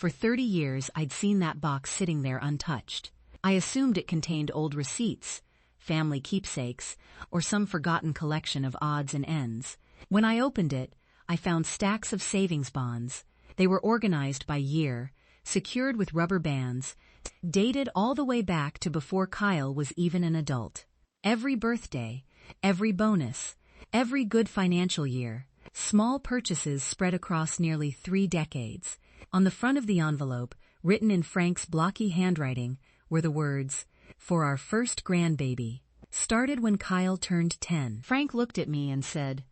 For 30 years, I'd seen that box sitting there untouched. I assumed it contained old receipts, family keepsakes, or some forgotten collection of odds and ends. When I opened it, I found stacks of savings bonds. They were organized by year, secured with rubber bands, dated all the way back to before Kyle was even an adult. Every birthday, every bonus, every good financial year, small purchases spread across nearly 3 decades. On the front of the envelope, written in Frank's blocky handwriting, were the words, "For our first grandbaby. Started when Kyle turned 10. Frank looked at me and said,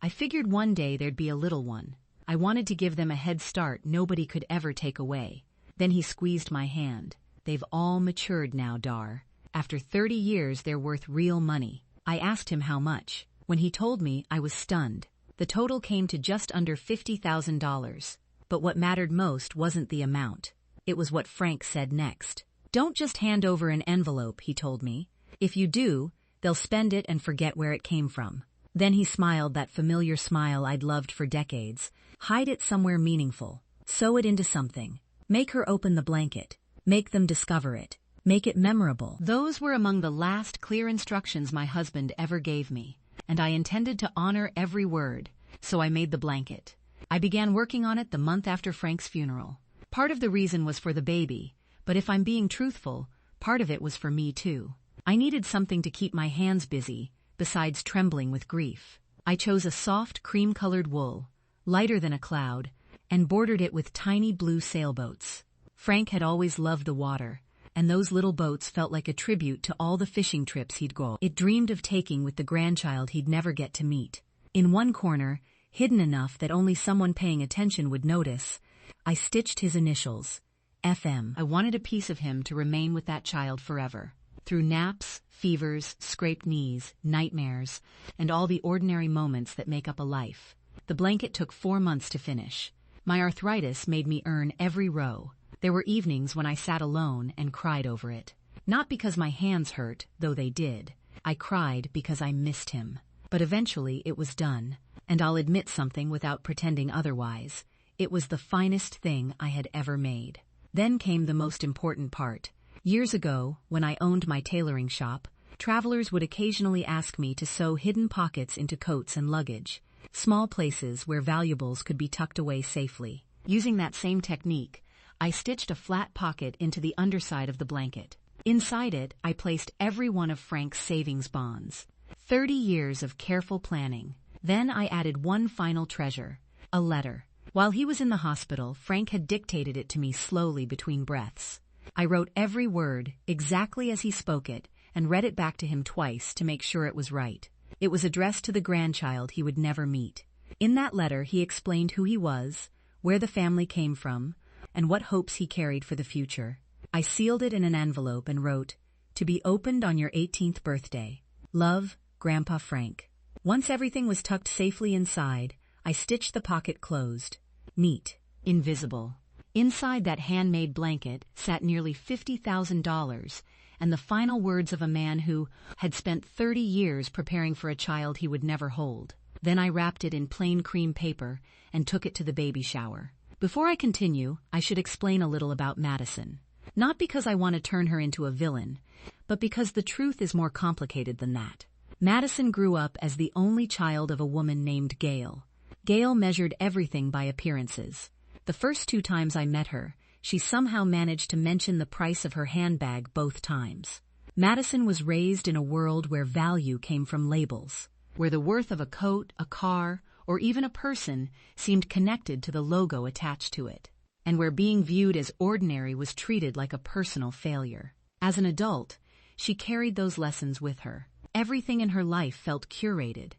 "I figured one day there'd be a little one. I wanted to give them a head start nobody could ever take away." Then he squeezed my hand. "They've all matured now, Dar. After 30 years, they're worth real money." I asked him how much. When he told me, I was stunned. The total came to just under $50,000. But what mattered most wasn't the amount. It was what Frank said next. "Don't just hand over an envelope," he told me. "If you do, they'll spend it and forget where it came from." Then he smiled that familiar smile I'd loved for decades. "Hide it somewhere meaningful. Sew it into something. Make her open the blanket. Make them discover it. Make it memorable." Those were among the last clear instructions my husband ever gave me, and I intended to honor every word, so I made the blanket. I began working on it the month after Frank's funeral. Part of the reason was for the baby, but if I'm being truthful, part of it was for me too. I needed something to keep my hands busy, besides trembling with grief. I chose a soft cream-colored wool, lighter than a cloud, and bordered it with tiny blue sailboats. Frank had always loved the water, and those little boats felt like a tribute to all the fishing trips he'd go. It dreamed of taking with the grandchild he'd never get to meet. In one corner, hidden enough that only someone paying attention would notice, I stitched his initials, FM. I wanted a piece of him to remain with that child forever. Through naps, fevers, scraped knees, nightmares, and all the ordinary moments that make up a life. The blanket took 4 months to finish. My arthritis made me earn every row. There were evenings when I sat alone and cried over it. Not because my hands hurt, though they did. I cried because I missed him. But eventually it was done, and I'll admit something without pretending otherwise. It was the finest thing I had ever made. Then came the most important part. Years ago, when I owned my tailoring shop, travelers would occasionally ask me to sew hidden pockets into coats and luggage, small places where valuables could be tucked away safely. Using that same technique, I stitched a flat pocket into the underside of the blanket. Inside it, I placed every one of Frank's savings bonds. 30 years of careful planning. Then I added one final treasure, a letter. While he was in the hospital, Frank had dictated it to me slowly between breaths. I wrote every word, exactly as he spoke it, and read it back to him twice to make sure it was right. It was addressed to the grandchild he would never meet. In that letter, he explained who he was, where the family came from, and what hopes he carried for the future. I sealed it in an envelope and wrote, "To be opened on your 18th birthday. Love, Grandpa Frank." Once everything was tucked safely inside, I stitched the pocket closed. Neat. Invisible. Inside that handmade blanket sat nearly $50,000 and the final words of a man who had spent 30 years preparing for a child he would never hold. Then I wrapped it in plain cream paper and took it to the baby shower. Before I continue, I should explain a little about Madison. Not because I want to turn her into a villain, but because the truth is more complicated than that. Madison grew up as the only child of a woman named Gail. Gail measured everything by appearances. The first 2 times I met her, she somehow managed to mention the price of her handbag both times. Madison was raised in a world where value came from labels, where the worth of a coat, a car, or even a person seemed connected to the logo attached to it, and where being viewed as ordinary was treated like a personal failure. As an adult, she carried those lessons with her. Everything in her life felt curated.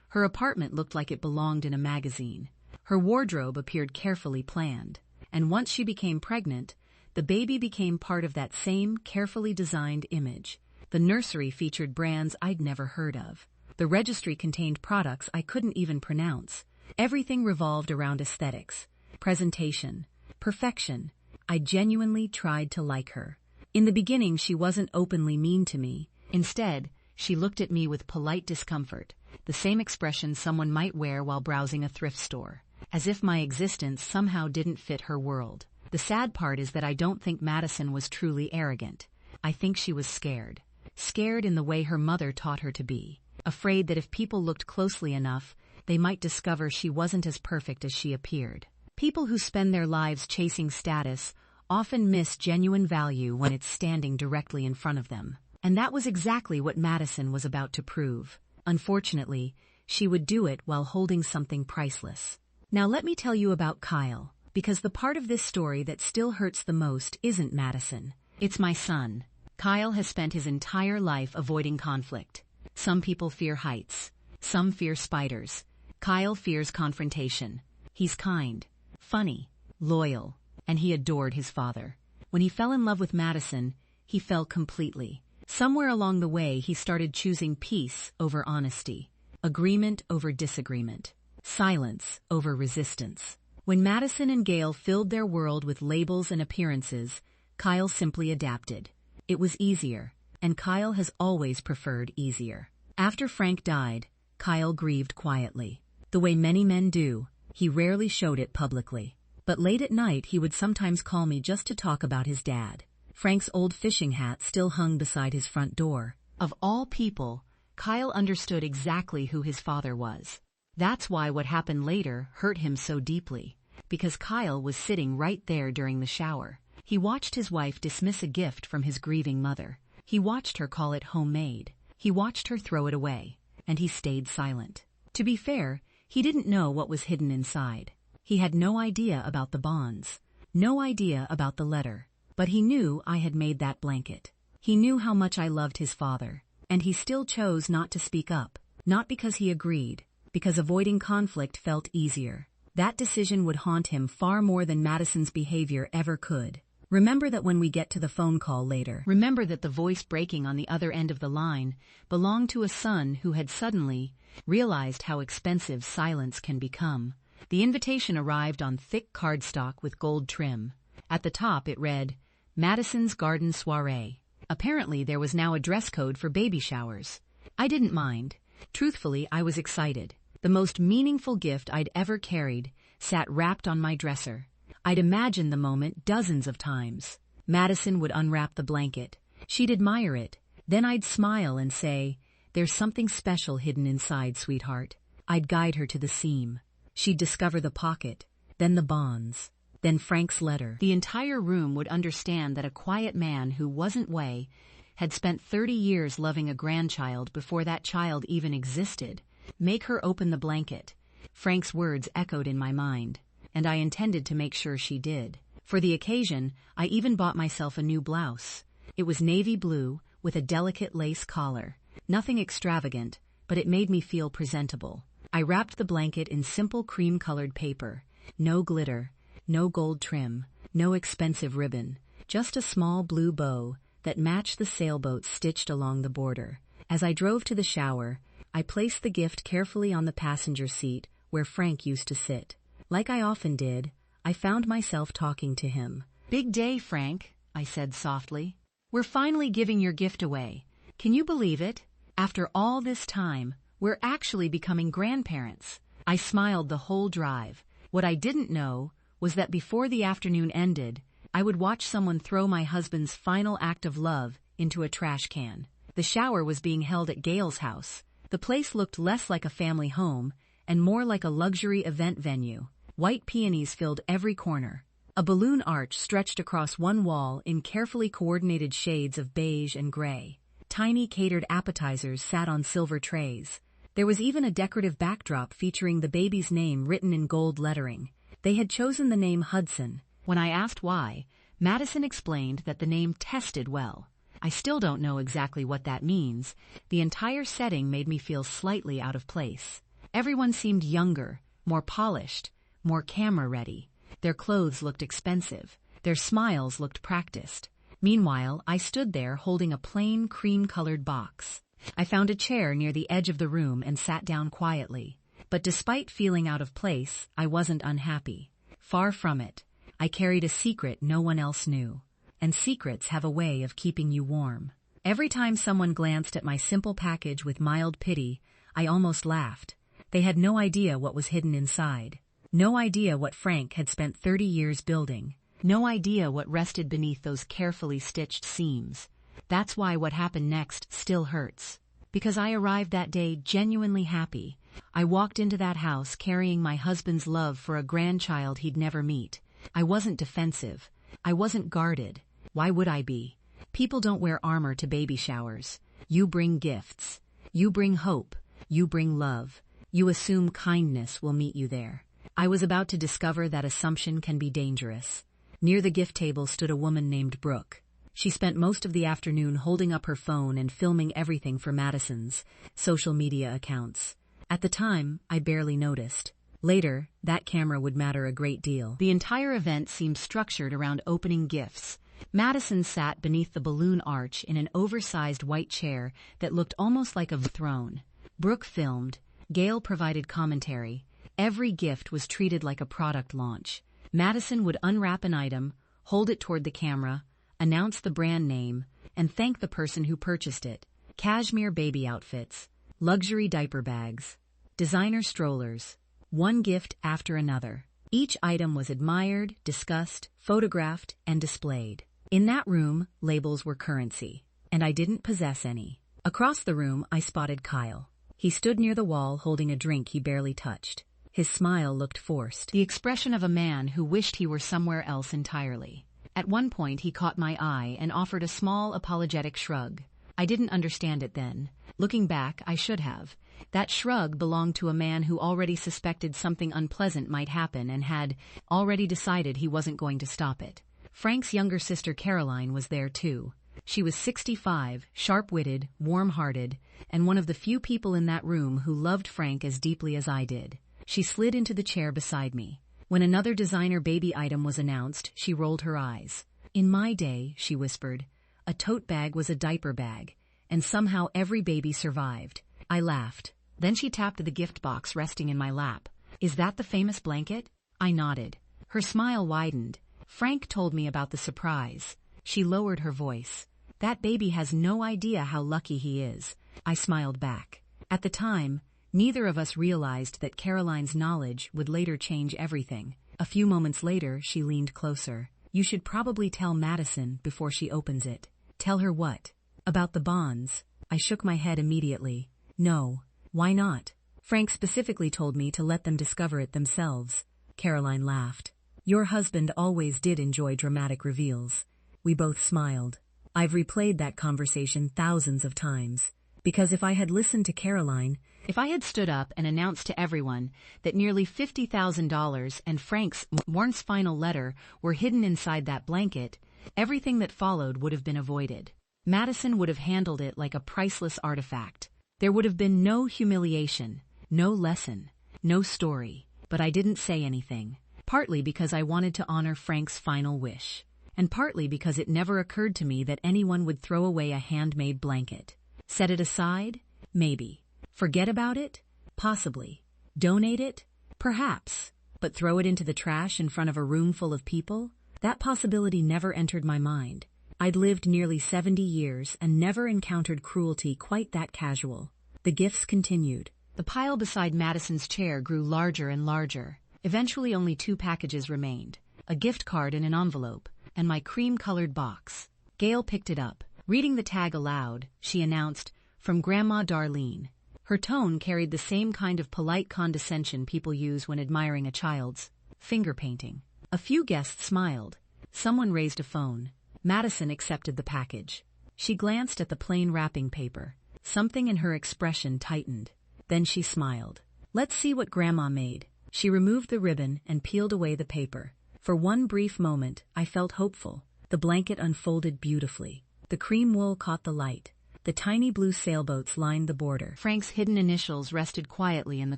Her apartment looked like it belonged in a magazine. Her wardrobe appeared carefully planned. And once she became pregnant, the baby became part of that same carefully designed image. The nursery featured brands I'd never heard of. The registry contained products I couldn't even pronounce. Everything revolved around aesthetics, presentation, perfection. I genuinely tried to like her. In the beginning, she wasn't openly mean to me. Instead, she looked at me with polite discomfort, the same expression someone might wear while browsing a thrift store, as if my existence somehow didn't fit her world. The sad part is that I don't think Madison was truly arrogant. I think she was scared. Scared in the way her mother taught her to be. Afraid that if people looked closely enough, they might discover she wasn't as perfect as she appeared. People who spend their lives chasing status often miss genuine value when it's standing directly in front of them. And that was exactly what Madison was about to prove. Unfortunately, she would do it while holding something priceless. Now let me tell you about Kyle, because the part of this story that still hurts the most isn't Madison. It's my son. Kyle has spent his entire life avoiding conflict. Some people fear heights. Some fear spiders. Kyle fears confrontation. He's kind, funny, loyal, and he adored his father. When he fell in love with Madison, he fell completely. Somewhere along the way, he started choosing peace over honesty, agreement over disagreement, silence over resistance. When Madison and Gail filled their world with labels and appearances, Kyle simply adapted. It was easier, and Kyle has always preferred easier. After Frank died, Kyle grieved quietly. The way many men do, he rarely showed it publicly. But late at night he would sometimes call me just to talk about his dad. Frank's old fishing hat still hung beside his front door. Of all people, Kyle understood exactly who his father was. That's why what happened later hurt him so deeply. Because Kyle was sitting right there during the shower. He watched his wife dismiss a gift from his grieving mother. He watched her call it homemade. He watched her throw it away. And he stayed silent. To be fair, he didn't know what was hidden inside. He had no idea about the bonds. No idea about the letter. But he knew I had made that blanket. He knew how much I loved his father. And he still chose not to speak up. Not because he agreed. Because avoiding conflict felt easier. That decision would haunt him far more than Madison's behavior ever could. Remember that when we get to the phone call later. Remember that the voice breaking on the other end of the line belonged to a son who had suddenly realized how expensive silence can become. The invitation arrived on thick cardstock with gold trim. At the top it read, Madison's Garden Soiree. Apparently there was now a dress code for baby showers. I didn't mind. Truthfully, I was excited. The most meaningful gift I'd ever carried sat wrapped on my dresser. I'd imagined the moment dozens of times. Madison would unwrap the blanket. She'd admire it. Then I'd smile and say, there's something special hidden inside, sweetheart. I'd guide her to the seam. She'd discover the pocket, then the bonds, then Frank's letter. The entire room would understand that a quiet man who wasn't Way had spent 30 years loving a grandchild before that child even existed. Make her open the blanket. Frank's words echoed in my mind. And I intended to make sure she did. For the occasion, I even bought myself a new blouse. It was navy blue with a delicate lace collar. Nothing extravagant, but it made me feel presentable. I wrapped the blanket in simple cream-colored paper. No glitter, no gold trim, no expensive ribbon. Just a small blue bow that matched the sailboat stitched along the border. As I drove to the shower, I placed the gift carefully on the passenger seat where Frank used to sit. Like I often did, I found myself talking to him. Big day, Frank, I said softly. We're finally giving your gift away. Can you believe it? After all this time, we're actually becoming grandparents. I smiled the whole drive. What I didn't know was that before the afternoon ended, I would watch someone throw my husband's final act of love into a trash can. The shower was being held at Gail's house. The place looked less like a family home and more like a luxury event venue. White peonies filled every corner. A balloon arch stretched across one wall in carefully coordinated shades of beige and gray. Tiny catered appetizers sat on silver trays. There was even a decorative backdrop featuring the baby's name written in gold lettering. They had chosen the name Hudson. When I asked why, Madison explained that the name tested well. I still don't know exactly what that means. The entire setting made me feel slightly out of place. Everyone seemed younger, more polished, more camera-ready. Their clothes looked expensive. Their smiles looked practiced. Meanwhile, I stood there holding a plain cream-colored box. I found a chair near the edge of the room and sat down quietly. But despite feeling out of place, I wasn't unhappy. Far from it. I carried a secret no one else knew. And secrets have a way of keeping you warm. Every time someone glanced at my simple package with mild pity, I almost laughed. They had no idea what was hidden inside. No idea what Frank had spent 30 years building. No idea what rested beneath those carefully stitched seams. That's why what happened next still hurts. Because I arrived that day genuinely happy. I walked into that house carrying my husband's love for a grandchild he'd never meet. I wasn't defensive. I wasn't guarded. Why would I be? People don't wear armor to baby showers. You bring gifts. You bring hope. You bring love. You assume kindness will meet you there. I was about to discover that assumption can be dangerous. Near the gift table stood a woman named Brooke. She spent most of the afternoon holding up her phone and filming everything for Madison's social media accounts. At the time, I barely noticed. Later, that camera would matter a great deal. The entire event seemed structured around opening gifts. Madison sat beneath the balloon arch in an oversized white chair that looked almost like a throne. Brooke filmed. Gail provided commentary. Every gift was treated like a product launch. Madison would unwrap an item, hold it toward the camera, announce the brand name, and thank the person who purchased it. Cashmere baby outfits, luxury diaper bags, designer strollers, one gift after another. Each item was admired, discussed, photographed, and displayed. In that room, labels were currency, and I didn't possess any. Across the room, I spotted Kyle. He stood near the wall holding a drink he barely touched. His smile looked forced, the expression of a man who wished he were somewhere else entirely. At one point, he caught my eye and offered a small, apologetic shrug. I didn't understand it then. Looking back, I should have. That shrug belonged to a man who already suspected something unpleasant might happen and had already decided he wasn't going to stop it. Frank's younger sister Caroline was there too. She was 65, sharp-witted, warm-hearted, and one of the few people in that room who loved Frank as deeply as I did. She slid into the chair beside me. When another designer baby item was announced, she rolled her eyes. In my day, she whispered, a tote bag was a diaper bag, and somehow every baby survived. I laughed. Then she tapped the gift box resting in my lap. Is that the famous blanket? I nodded. Her smile widened. Frank told me about the surprise. She lowered her voice. That baby has no idea how lucky he is. I smiled back. At the time, neither of us realized that Caroline's knowledge would later change everything. A few moments later, she leaned closer. You should probably tell Madison before she opens it. Tell her what? About the bonds. I shook my head immediately. No. Why not? Frank specifically told me to let them discover it themselves. Caroline laughed. Your husband always did enjoy dramatic reveals. We both smiled. I've replayed that conversation thousands of times. Because if I had listened to Caroline, if I had stood up and announced to everyone that nearly $50,000 and Frank's Warren's final letter were hidden inside that blanket, everything that followed would have been avoided. Madison would have handled it like a priceless artifact. There would have been no humiliation, no lesson, no story. But I didn't say anything, partly because I wanted to honor Frank's final wish, and partly because it never occurred to me that anyone would throw away a handmade blanket. Set it aside? Maybe. Forget about it? Possibly. Donate it? Perhaps. But throw it into the trash in front of a room full of people? That possibility never entered my mind. I'd lived nearly 70 years and never encountered cruelty quite that casual. The gifts continued. The pile beside Madison's chair grew larger and larger. Eventually only 2 packages remained. A gift card in an envelope, and my cream-colored box. Gail picked it up. Reading the tag aloud, she announced, "From Grandma Darlene." Her tone carried the same kind of polite condescension people use when admiring a child's finger painting. A few guests smiled. Someone raised a phone. Madison accepted the package. She glanced at the plain wrapping paper. Something in her expression tightened. Then she smiled. Let's see what Grandma made. She removed the ribbon and peeled away the paper. For one brief moment, I felt hopeful. The blanket unfolded beautifully. The cream wool caught the light. The tiny blue sailboats lined the border. Frank's hidden initials rested quietly in the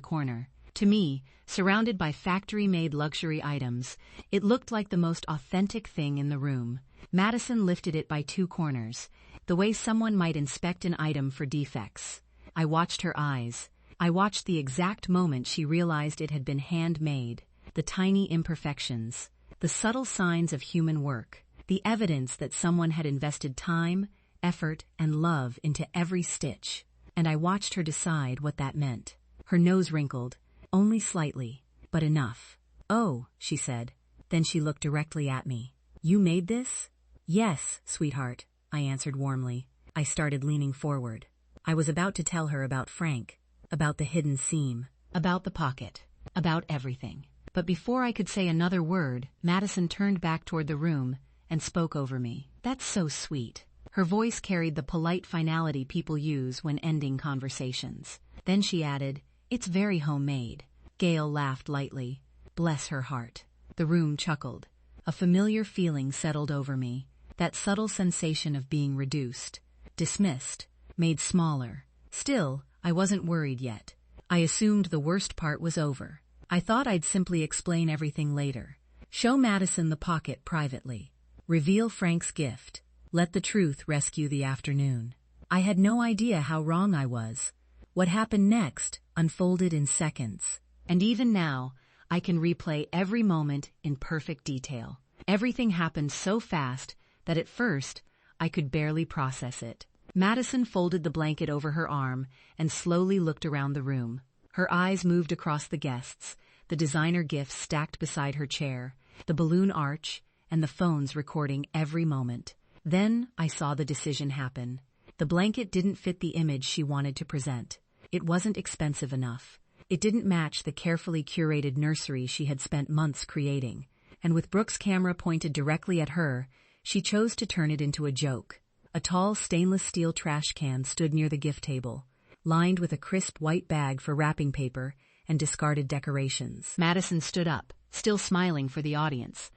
corner. To me, surrounded by factory-made luxury items, it looked like the most authentic thing in the room. Madison lifted it by 2 corners, the way someone might inspect an item for defects. I watched her eyes. I watched the exact moment she realized it had been handmade, the tiny imperfections, the subtle signs of human work, the evidence that someone had invested time, effort, and love into every stitch. And I watched her decide what that meant. Her nose wrinkled, only slightly, but enough. Oh, she said. Then she looked directly at me. "You made this?" "Yes, sweetheart," I answered warmly. I started leaning forward. I was about to tell her about Frank, about the hidden seam, about the pocket, about everything. But before I could say another word, Madison turned back toward the room and spoke over me. "That's so sweet." Her voice carried the polite finality people use when ending conversations. Then she added, "It's very homemade." Gail laughed lightly. Bless her heart. The room chuckled. A familiar feeling settled over me, that subtle sensation of being reduced, dismissed, made smaller. Still, I wasn't worried yet. I assumed the worst part was over. I thought I'd simply explain everything later. Show Madison the pocket privately. Reveal Frank's gift. Let the truth rescue the afternoon. I had no idea how wrong I was. What happened next unfolded in seconds. And even now, I can replay every moment in perfect detail. Everything happened so fast that at first, I could barely process it. Madison folded the blanket over her arm and slowly looked around the room. Her eyes moved across the guests, the designer gifts stacked beside her chair, the balloon arch, and the phones recording every moment. Then I saw the decision happen. The blanket didn't fit the image she wanted to present. It wasn't expensive enough. It didn't match the carefully curated nursery she had spent months creating. And with Brooke's camera pointed directly at her, she chose to turn it into a joke. A tall stainless steel trash can stood near the gift table, lined with a crisp white bag for wrapping paper and discarded decorations. Madison stood up, still smiling for the audience,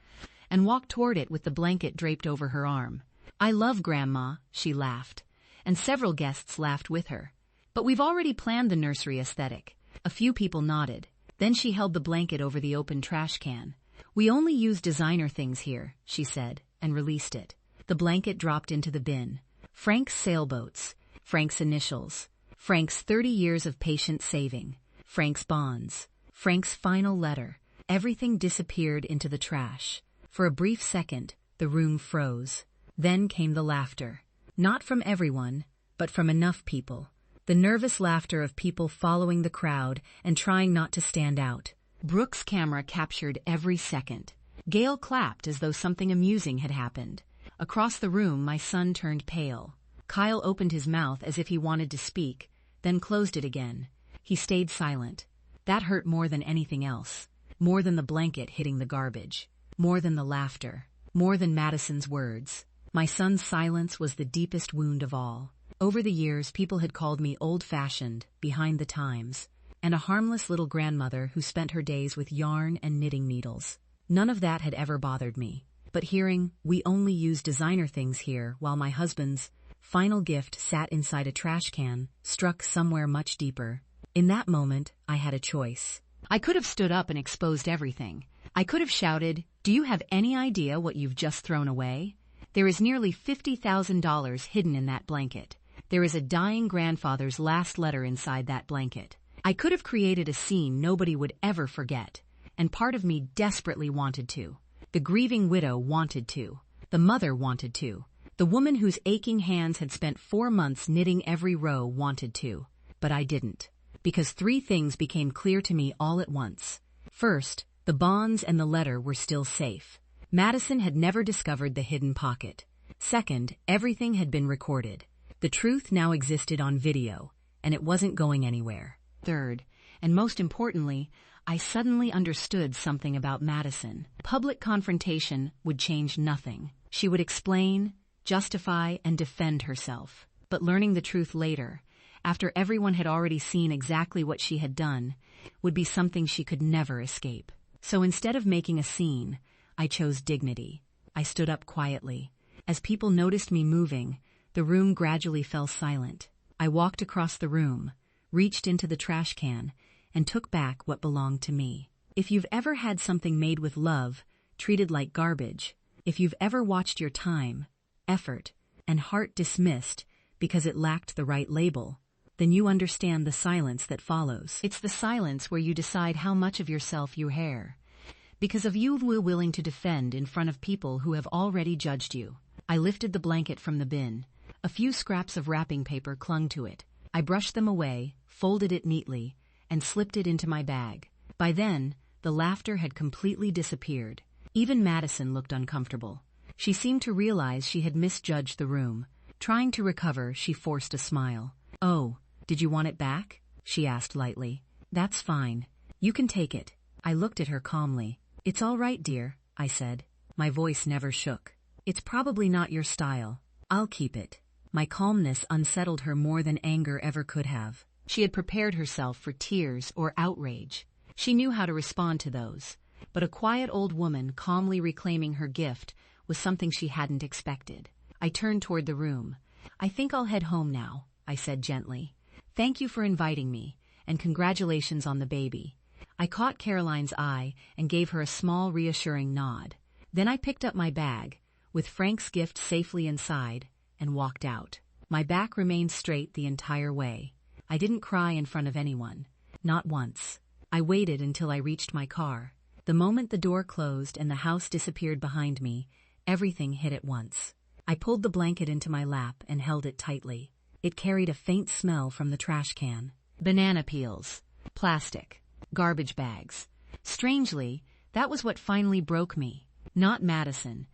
and walked toward it with the blanket draped over her arm. "I love Grandma," she laughed, and several guests laughed with her. "But we've already planned the nursery aesthetic." A few people nodded. Then she held the blanket over the open trash can. "We only use designer things here," she said, and released it. The blanket dropped into the bin. Frank's sailboats, Frank's initials, Frank's 30 years of patient saving, Frank's bonds, Frank's final letter. Everything disappeared into the trash. For a brief second, the room froze. Then came the laughter. Not from everyone, but from enough people. The nervous laughter of people following the crowd and trying not to stand out. Brooke's camera captured every second. Gail clapped as though something amusing had happened. Across the room, my son turned pale. Kyle opened his mouth as if he wanted to speak, then closed it again. He stayed silent. That hurt more than anything else. More than the blanket hitting the garbage. More than the laughter. More than Madison's words. My son's silence was the deepest wound of all. Over the years, people had called me old-fashioned, behind the times, and a harmless little grandmother who spent her days with yarn and knitting needles. None of that had ever bothered me. But hearing, "We only use designer things here," while my husband's final gift sat inside a trash can, struck somewhere much deeper. In that moment, I had a choice. I could have stood up and exposed everything. I could have shouted, "Do you have any idea what you've just thrown away? There is nearly $50,000 hidden in that blanket. There is a dying grandfather's last letter inside that blanket." I could have created a scene nobody would ever forget, and part of me desperately wanted to. The grieving widow wanted to. The mother wanted to. The woman whose aching hands had spent 4 months knitting every row wanted to. But I didn't. Because 3 things became clear to me all at once. First, the bonds and the letter were still safe. Madison had never discovered the hidden pocket. Second, everything had been recorded. The truth now existed on video, and it wasn't going anywhere. Third, and most importantly, I suddenly understood something about Madison. Public confrontation would change nothing. She would explain, justify, and defend herself. But learning the truth later, after everyone had already seen exactly what she had done, would be something she could never escape. So instead of making a scene, I chose dignity. I stood up quietly. As people noticed me moving, the room gradually fell silent. I walked across the room, reached into the trash can, and took back what belonged to me. If you've ever had something made with love, treated like garbage, if you've ever watched your time, effort, and heart dismissed because it lacked the right label, then you understand the silence that follows. It's the silence where you decide how much of yourself you hare, because of you we're willing to defend in front of people who have already judged you. I lifted the blanket from the bin. A few scraps of wrapping paper clung to it. I brushed them away, folded it neatly, and slipped it into my bag. By then, the laughter had completely disappeared. Even Madison looked uncomfortable. She seemed to realize she had misjudged the room. Trying to recover, she forced a smile. "Oh, did you want it back?" she asked lightly. "That's fine. You can take it." I looked at her calmly. "It's all right, dear," I said. My voice never shook. "It's probably not your style. I'll keep it." My calmness unsettled her more than anger ever could have. She had prepared herself for tears or outrage. She knew how to respond to those. But a quiet old woman calmly reclaiming her gift was something she hadn't expected. I turned toward the room. "I think I'll head home now," I said gently. "Thank you for inviting me, and congratulations on the baby." I caught Caroline's eye and gave her a small, reassuring nod. Then I picked up my bag, with Frank's gift safely inside, and walked out. My back remained straight the entire way. I didn't cry in front of anyone. Not once. I waited until I reached my car. The moment the door closed and the house disappeared behind me, everything hit at once. I pulled the blanket into my lap and held it tightly. It carried a faint smell from the trash can. Banana peels, plastic, garbage bags. Strangely, that was what finally broke me. Not Madison.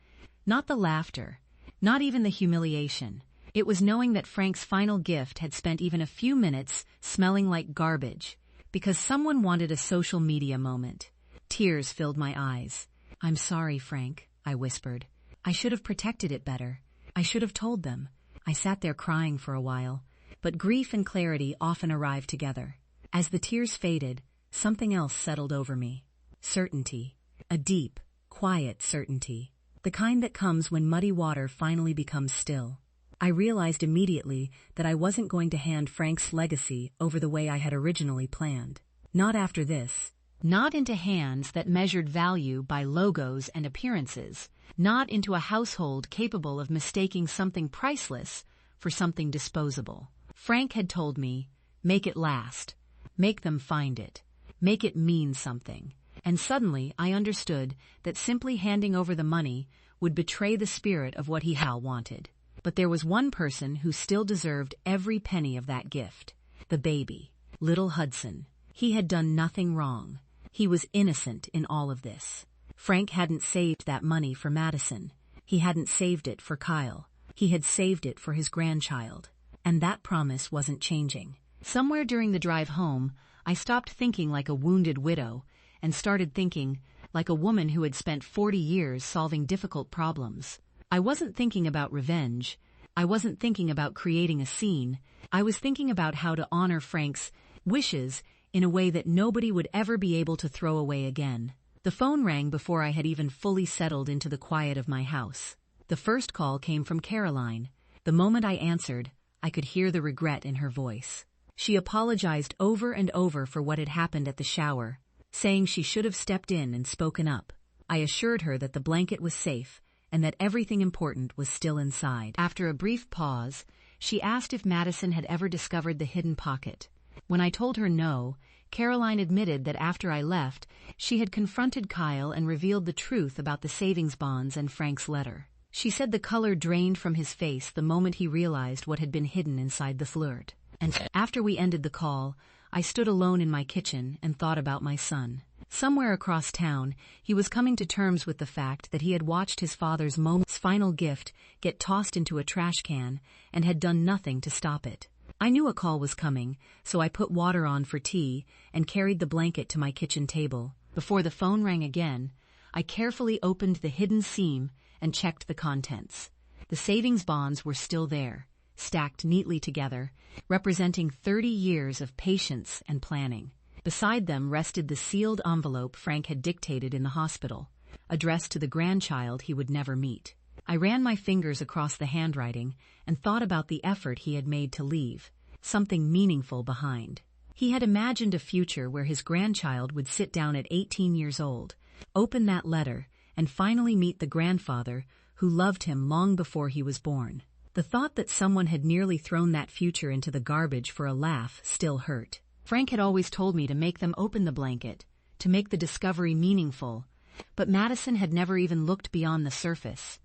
Not the laughter. Not even the humiliation. It was knowing that Frank's final gift had spent even a few minutes smelling like garbage, because someone wanted a social media moment. Tears filled my eyes. "I'm sorry, Frank," I whispered. "I should have protected it better. I should have told them." I sat there crying for a while, but grief and clarity often arrive together. As the tears faded, something else settled over me. Certainty. A deep, quiet certainty. The kind that comes when muddy water finally becomes still. I realized immediately that I wasn't going to hand Frank's legacy over the way I had originally planned. Not after this. Not into hands that measured value by logos and appearances. Not into a household capable of mistaking something priceless for something disposable. Frank had told me, "Make it last. Make them find it. Make it mean something." And suddenly I understood that simply handing over the money would betray the spirit of what he had wanted. But there was one person who still deserved every penny of that gift. The baby. Little Hudson. He had done nothing wrong. He was innocent in all of this. Frank hadn't saved that money for Madison. He hadn't saved it for Kyle. He had saved it for his grandchild. And that promise wasn't changing. Somewhere during the drive home, I stopped thinking like a wounded widow and started thinking like a woman who had spent 40 years solving difficult problems. I wasn't thinking about revenge. I wasn't thinking about creating a scene. I was thinking about how to honor Frank's wishes in a way that nobody would ever be able to throw away again. The phone rang before I had even fully settled into the quiet of my house. The first call came from Caroline. The moment I answered, I could hear the regret in her voice. She apologized over and over for what had happened at the shower, saying she should have stepped in and spoken up. I assured her that the blanket was safe and that everything important was still inside. After a brief pause, she asked if Madison had ever discovered the hidden pocket. When I told her no, Caroline admitted that after I left, she had confronted Kyle and revealed the truth about the savings bonds and Frank's letter. She said the color drained from his face the moment he realized what had been hidden inside the flirt. And after we ended the call, I stood alone in my kitchen and thought about my son. Somewhere across town, he was coming to terms with the fact that he had watched his father's final gift get tossed into a trash can and had done nothing to stop it. I knew a call was coming, so I put water on for tea and carried the blanket to my kitchen table. Before the phone rang again, I carefully opened the hidden seam and checked the contents. The savings bonds were still there, stacked neatly together, representing 30 years of patience and planning. Beside them rested the sealed envelope Frank had dictated in the hospital, addressed to the grandchild he would never meet. I ran my fingers across the handwriting and thought about the effort he had made to leave something meaningful behind. He had imagined a future where his grandchild would sit down at 18 years old, open that letter, and finally meet the grandfather who loved him long before he was born. The thought that someone had nearly thrown that future into the garbage for a laugh still hurt. Frank had always told me to make them open the blanket, to make the discovery meaningful, but Madison had never even looked beyond the surface.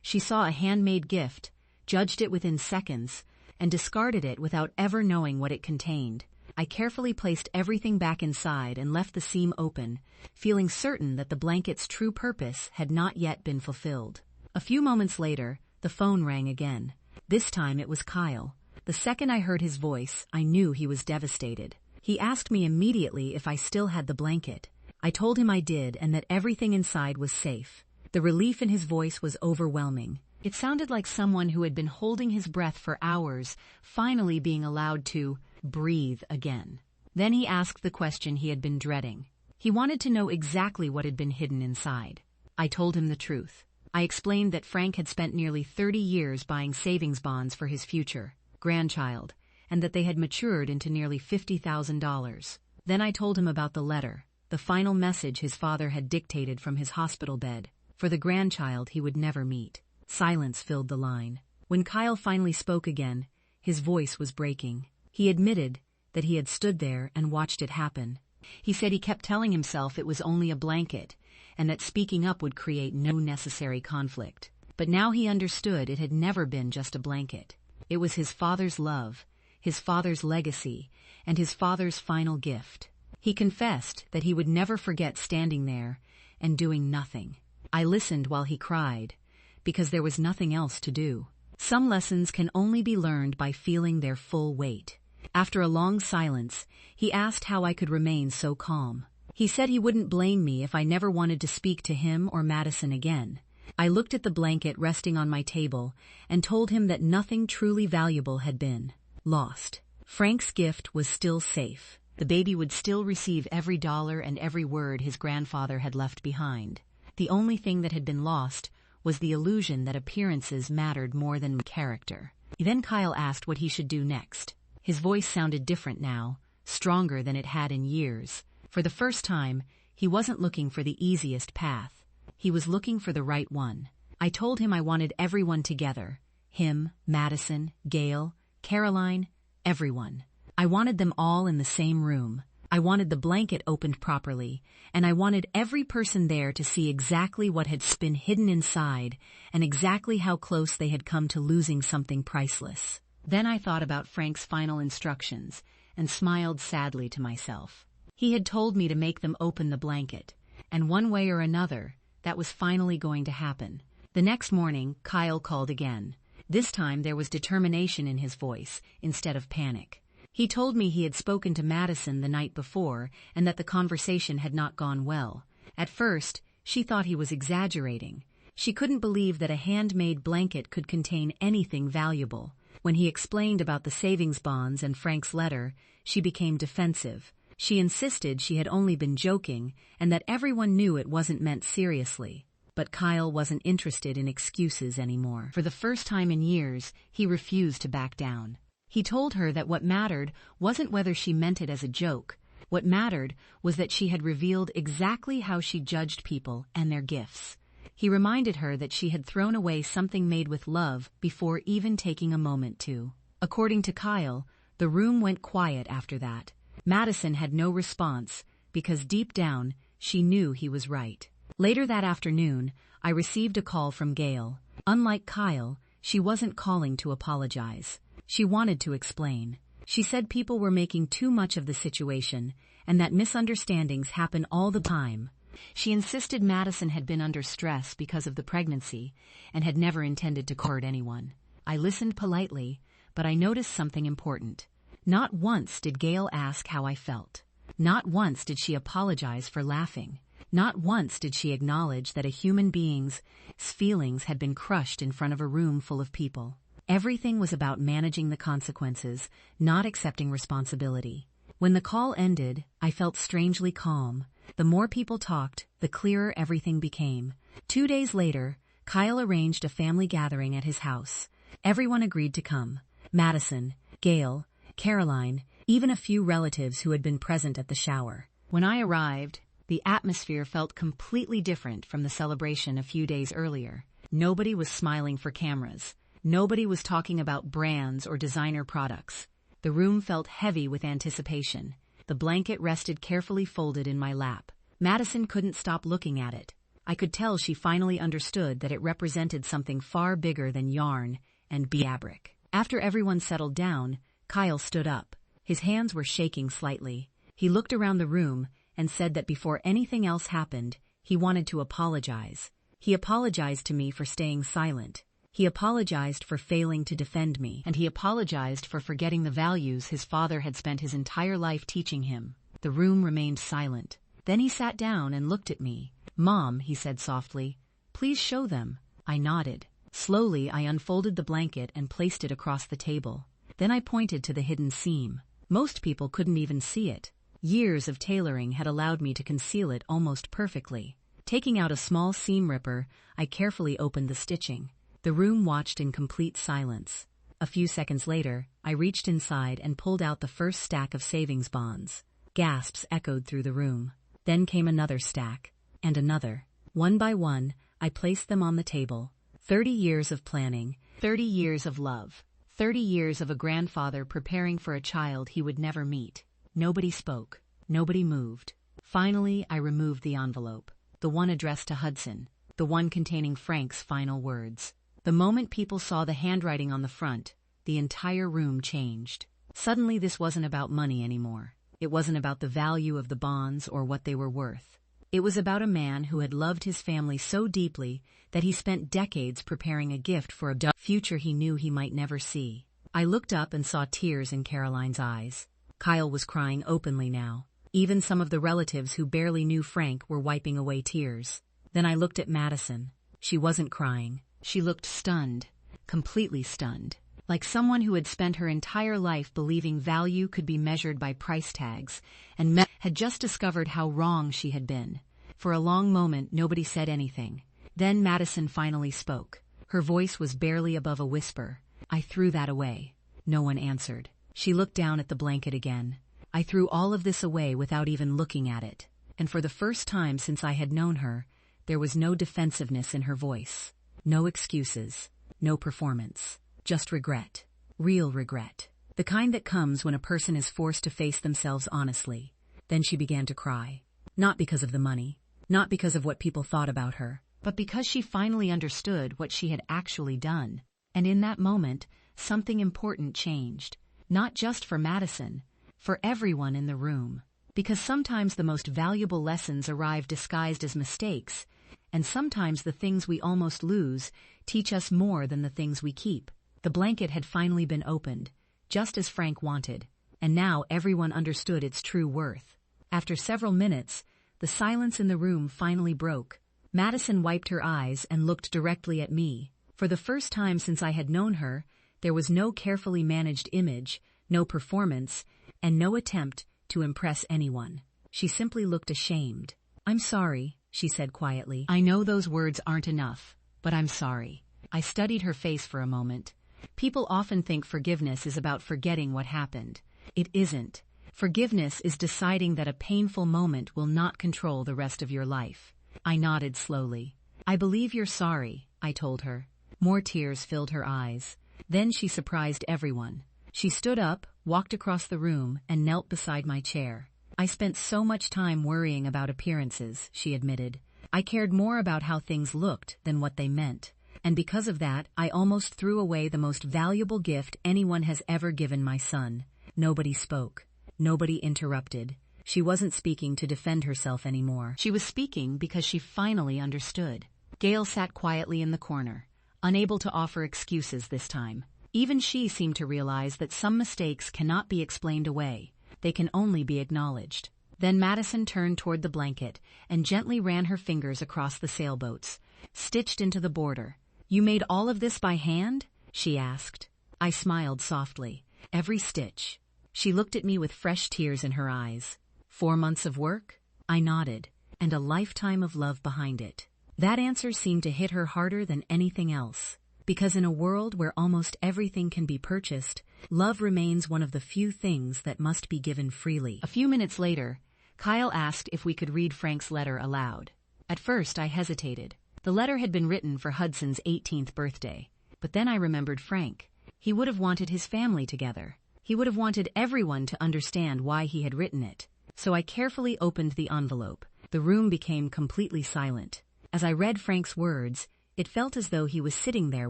She saw a handmade gift, judged it within seconds, and discarded it without ever knowing what it contained. I carefully placed everything back inside and left the seam open, feeling certain that the blanket's true purpose had not yet been fulfilled. A few moments later, the phone rang again. This time it was Kyle. The second I heard his voice, I knew he was devastated. He asked me immediately if I still had the blanket. I told him I did and that everything inside was safe. The relief in his voice was overwhelming. It sounded like someone who had been holding his breath for hours, finally being allowed to breathe again. Then he asked the question he had been dreading. He wanted to know exactly what had been hidden inside. I told him the truth. I explained that Frank had spent nearly 30 years buying savings bonds for his future grandchild, and that they had matured into nearly $50,000. Then I told him about the letter, the final message his father had dictated from his hospital bed, for the grandchild he would never meet. Silence filled the line. When Kyle finally spoke again, his voice was breaking. He admitted that he had stood there and watched it happen. He said he kept telling himself it was only a blanket, and that speaking up would create no necessary conflict. But now he understood it had never been just a blanket. It was his father's love, his father's legacy, and his father's final gift. He confessed that he would never forget standing there and doing nothing. I listened while he cried, because there was nothing else to do. Some lessons can only be learned by feeling their full weight. After a long silence, he asked how I could remain so calm. He said he wouldn't blame me if I never wanted to speak to him or Madison again. I looked at the blanket resting on my table and told him that nothing truly valuable had been lost. Frank's gift was still safe. The baby would still receive every dollar and every word his grandfather had left behind. The only thing that had been lost was the illusion that appearances mattered more than character. Then Kyle asked what he should do next. His voice sounded different now, stronger than it had in years. For the first time, he wasn't looking for the easiest path. He was looking for the right one. I told him I wanted everyone together. Him, Madison, Gail, Caroline, everyone. I wanted them all in the same room. I wanted the blanket opened properly, and I wanted every person there to see exactly what had been hidden inside and exactly how close they had come to losing something priceless. Then I thought about Frank's final instructions and smiled sadly to myself. He had told me to make them open the blanket, and one way or another, that was finally going to happen. The next morning, Kyle called again. This time there was determination in his voice instead of panic. He told me he had spoken to Madison the night before and that the conversation had not gone well. At first, she thought he was exaggerating. She couldn't believe that a handmade blanket could contain anything valuable. When he explained about the savings bonds and Frank's letter, she became defensive. She insisted she had only been joking and that everyone knew it wasn't meant seriously. But Kyle wasn't interested in excuses anymore. For the first time in years, he refused to back down. He told her that what mattered wasn't whether she meant it as a joke. What mattered was that she had revealed exactly how she judged people and their gifts. He reminded her that she had thrown away something made with love before even taking a moment to. According to Kyle, the room went quiet after that. Madison had no response because deep down she knew he was right. Later that afternoon, I received a call from Gail. Unlike Kyle, she wasn't calling to apologize. She wanted to explain. She said people were making too much of the situation and that misunderstandings happen all the time. She insisted Madison had been under stress because of the pregnancy and had never intended to hurt anyone. I listened politely, but I noticed something important. Not once did Gail ask how I felt. Not once did she apologize for laughing. Not once did she acknowledge that a human being's feelings had been crushed in front of a room full of people. Everything was about managing the consequences, not accepting responsibility. When the call ended, I felt strangely calm. The more people talked, the clearer everything became. 2 days later, Kyle arranged a family gathering at his house. Everyone agreed to come. Madison, Gail, Caroline, even a few relatives who had been present at the shower. When I arrived, the atmosphere felt completely different from the celebration a few days earlier. Nobody was smiling for cameras. Nobody was talking about brands or designer products. The room felt heavy with anticipation. The blanket rested carefully folded in my lap. Madison couldn't stop looking at it. I could tell she finally understood that it represented something far bigger than yarn and fabric. After everyone settled down, Kyle stood up. His hands were shaking slightly. He looked around the room and said that before anything else happened, he wanted to apologize. He apologized to me for staying silent. He apologized for failing to defend me, and he apologized for forgetting the values his father had spent his entire life teaching him. The room remained silent. Then he sat down and looked at me. "Mom," he said softly, "please show them." I nodded. Slowly, I unfolded the blanket and placed it across the table. Then I pointed to the hidden seam. Most people couldn't even see it. Years of tailoring had allowed me to conceal it almost perfectly. Taking out a small seam ripper, I carefully opened the stitching. The room watched in complete silence. A few seconds later, I reached inside and pulled out the first stack of savings bonds. Gasps echoed through the room. Then came another stack, and another. One by one, I placed them on the table. 30 years of planning, 30 years of love, 30 years of a grandfather preparing for a child he would never meet. Nobody spoke. Nobody moved. Finally, I removed the envelope, the one addressed to Hudson, the one containing Frank's final words. The moment people saw the handwriting on the front, the entire room changed. Suddenly, this wasn't about money anymore. It wasn't about the value of the bonds or what they were worth. It was about a man who had loved his family so deeply that he spent decades preparing a gift for a future he knew he might never see. I looked up and saw tears in Caroline's eyes. Kyle was crying openly now. Even some of the relatives who barely knew Frank were wiping away tears. Then I looked at Madison. She wasn't crying. She looked stunned, completely stunned, like someone who had spent her entire life believing value could be measured by price tags, and had just discovered how wrong she had been. For a long moment, nobody said anything. Then Madison finally spoke. Her voice was barely above a whisper. I threw that away. No one answered. She looked down at the blanket again. I threw all of this away without even looking at it. And for the first time since I had known her, there was no defensiveness in her voice. No excuses. No performance. Just regret. Real regret. The kind that comes when a person is forced to face themselves honestly. Then she began to cry. Not because of the money. Not because of what people thought about her. But because she finally understood what she had actually done. And in that moment, something important changed. Not just for Madison. For everyone in the room. Because sometimes the most valuable lessons arrive disguised as mistakes. And sometimes the things we almost lose teach us more than the things we keep. The blanket had finally been opened, just as Frank wanted, and now everyone understood its true worth. After several minutes, the silence in the room finally broke. Madison wiped her eyes and looked directly at me. For the first time since I had known her, there was no carefully managed image, no performance, and no attempt to impress anyone. She simply looked ashamed. "I'm sorry," she said quietly. "I know those words aren't enough, but I'm sorry." I studied her face for a moment. People often think forgiveness is about forgetting what happened. It isn't. Forgiveness is deciding that a painful moment will not control the rest of your life. I nodded slowly. "I believe you're sorry," I told her. More tears filled her eyes. Then she surprised everyone. She stood up, walked across the room, and knelt beside my chair. "I spent so much time worrying about appearances," she admitted. "I cared more about how things looked than what they meant. And because of that, I almost threw away the most valuable gift anyone has ever given my son." Nobody spoke. Nobody interrupted. She wasn't speaking to defend herself anymore. She was speaking because she finally understood. Gail sat quietly in the corner, unable to offer excuses this time. Even she seemed to realize that some mistakes cannot be explained away. They can only be acknowledged. Then Madison turned toward the blanket and gently ran her fingers across the sailboats, stitched into the border. "You made all of this by hand?" she asked. I smiled softly. "Every stitch." She looked at me with fresh tears in her eyes. 4 months of work? I nodded, and a lifetime of love behind it. That answer seemed to hit her harder than anything else. Because in a world where almost everything can be purchased, love remains one of the few things that must be given freely. A few minutes later, Kyle asked if we could read Frank's letter aloud. At first, I hesitated. The letter had been written for Hudson's 18th birthday. But then I remembered Frank. He would have wanted his family together. He would have wanted everyone to understand why he had written it. So I carefully opened the envelope. The room became completely silent. As I read Frank's words, it felt as though he was sitting there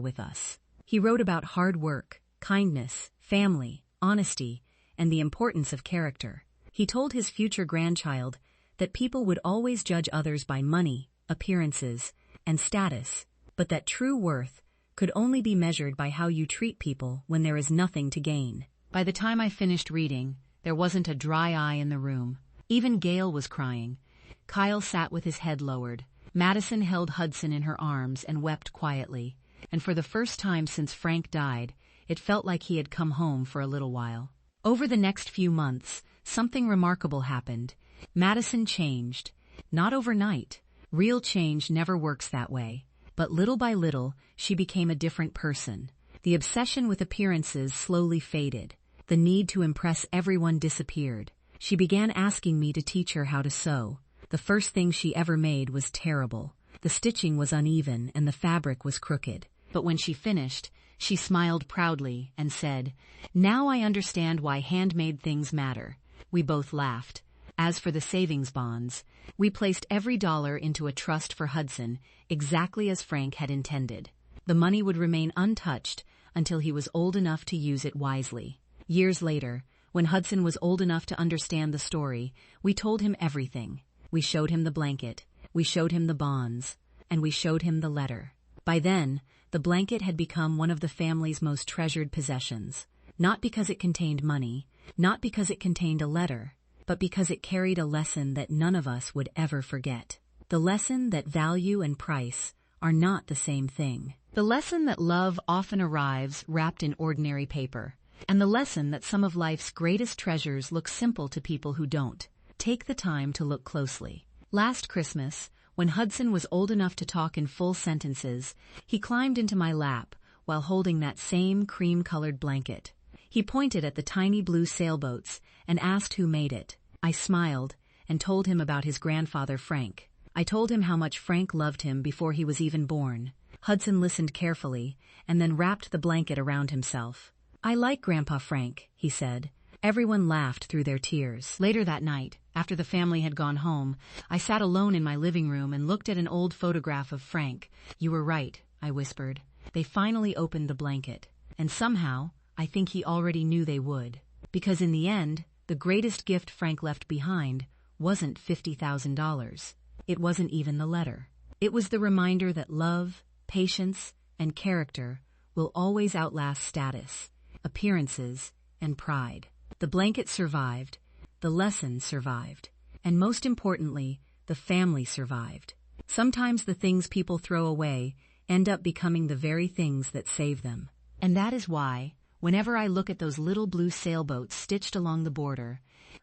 with us. He wrote about hard work, kindness, family, honesty, and the importance of character. He told his future grandchild that people would always judge others by money, appearances, and status, but that true worth could only be measured by how you treat people when there is nothing to gain. By the time I finished reading, there wasn't a dry eye in the room. Even Gail was crying. Kyle sat with his head lowered. Madison held Hudson in her arms and wept quietly, and for the first time since Frank died, it felt like he had come home for a little while. Over the next few months, something remarkable happened. Madison changed. Not overnight. Real change never works that way. But little by little, she became a different person. The obsession with appearances slowly faded. The need to impress everyone disappeared. She began asking me to teach her how to sew. The first thing she ever made was terrible. The stitching was uneven and the fabric was crooked. But when she finished, she smiled proudly and said, "Now I understand why handmade things matter." We both laughed. As for the savings bonds, we placed every dollar into a trust for Hudson, exactly as Frank had intended. The money would remain untouched until he was old enough to use it wisely. Years later, when Hudson was old enough to understand the story, we told him everything. We showed him the blanket, we showed him the bonds, and we showed him the letter. By then, the blanket had become one of the family's most treasured possessions. Not because it contained money, not because it contained a letter, but because it carried a lesson that none of us would ever forget. The lesson that value and price are not the same thing. The lesson that love often arrives wrapped in ordinary paper. And the lesson that some of life's greatest treasures look simple to people who don't. Take the time to look closely. Last Christmas, when Hudson was old enough to talk in full sentences, he climbed into my lap while holding that same cream-colored blanket. He pointed at the tiny blue sailboats and asked who made it. I smiled and told him about his grandfather Frank. I told him how much Frank loved him before he was even born. Hudson listened carefully and then wrapped the blanket around himself. "I like Grandpa Frank," he said. Everyone laughed through their tears. Later that night, after the family had gone home, I sat alone in my living room and looked at an old photograph of Frank. "You were right," I whispered. They finally opened the blanket. And somehow, I think he already knew they would. Because in the end, the greatest gift Frank left behind wasn't $50,000. It wasn't even the letter. It was the reminder that love, patience, and character will always outlast status, appearances, and pride. The blanket survived, the lesson survived, and most importantly, the family survived. Sometimes the things people throw away end up becoming the very things that save them. And that is why, whenever I look at those little blue sailboats stitched along the border,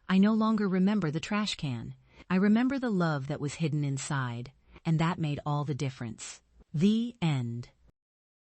I no longer remember the trash can. I remember the love that was hidden inside, and that made all the difference. The end.